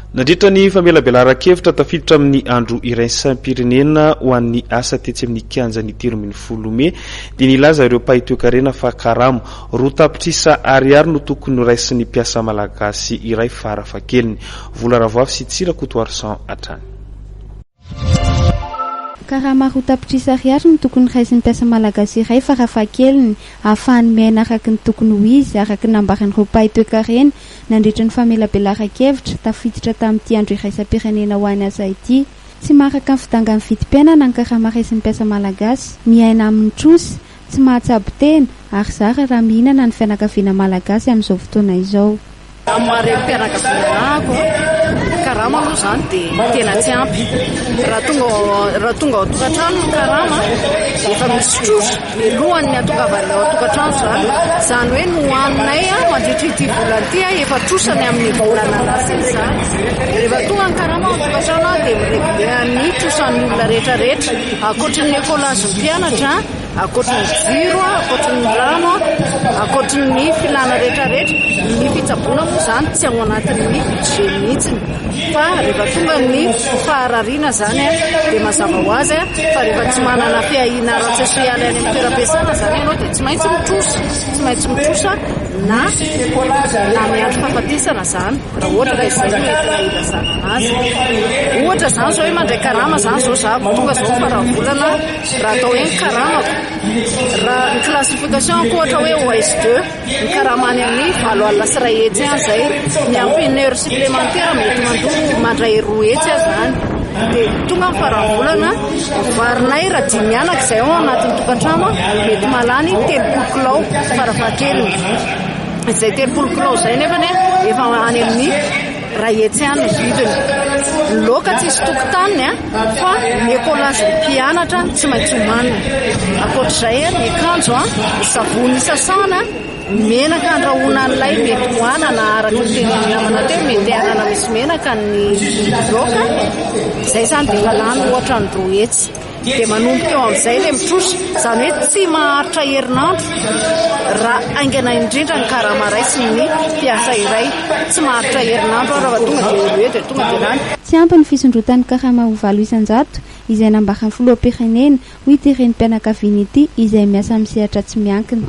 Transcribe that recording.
Nandritra ny famelabelaran-kevitra tafiditra amin'ny andro iray saim-pirenena ho an'ny asa tetsy amin'ny kianja ny 10 Mey dia nilaza ireo mpahay toe-karena fa karamo roa tapitrisa ariary no tokony raisin'ny mpiasa malagasy iray farafahakeliny. Vola Ravoafy sy Tsirakoto Arsan hatrany. Karama roa tapitrisa ariary no tokony raisin'ny mpiasa malagasy iray farafahakeliny ahafahany miaina araka ny tokony ho izy araka ny nambaran'ireo mpahay toe-karena nandritra ny famelabelaran-kevitra tafiditra tamin'ity andro iraisam-pirenena ho any asa ity. Tsy maraka ny fidangan'ny vidim-piainana ny karama raisin'ny mpiasa malagasy, miaina amin'ny trosy, tsy mahatsabo tena ary zara raha mihinana ny fianakaviana malagasy amin'izao fotoana izao. Karama moa zany dia tena tsy ampy raha tonga ao tokantrano ny karama efa misy troso alohan'ny atongavana ao tokantrano zany hoe no hoaninay mandritrity volanty efa trosany amin'ny volana lasa izany. Rehefa tonga ny karama ao tokantrano dia miregler ny trosan'ny olona rehetrarehetra akoatrin'ny ekolazin'ny mpianatra, akoatrin'ny jiro, akoatrin'ny rano, akoatrin'ny filana rehetrarehetra. Ny fitsaboana moa zany tsy ao anatin'ny budget mihitsiny fa rehefa tonga ny faharariana zany dia mazava ho azy fa rehefa tsy manana fiahina ara-tsosialy any amin'ny toeram-piasana zany ianao dia tsy maintsy mitrosa na miandro fahafatesana zany raha ohatra raha izay no entina ilazana anazy. Ohatra zany zao hoe mandray karama zany zao za tonga zao faravolana raha atao hoe ny karamako raha ny classification ohatra hoe OS2 ny karama any amin'ny 7 alina sy 1 hetsy any zay miampy 1 heure supplémentaire mety mandoko mandray 2 hetsy zany dia tonga ny faravolana varinay raha 5 mianaka izay ao anatin'ny tokantrano mety malany 30 kilao farafahakeliny. Izay 30 kilao izay nefany efa any amin'ny 1 hetsy any ny vidiny. Loka tsy isy tokotaniny fa ny ekolazin'ny mpianatra tsy maintsy homanina. Akoatr'izay ny akanjo ny savony sasana menaka andrahoana an'ilay mety hoanana araka ny tena namana teo mety anana misy menaka ny loka izay zany dia efa lany ohatra ny 2 hetsy dia manomboka eo amin'izay ilay mitrosa izany hoe tsy maharitra herinandro raha aingana indrindra ny karama raisy ny mpiasa iray tsy maharitra herinandro raha tonga dia hoe dia tonga dia lany. Tsy ampy ny fisondrotan'ny karama ho 900 izay nambaran'ny filoham-pirenena ho itiren'ny mpianakaviana ity izay miasa amin'ny sehatra tsy miankina.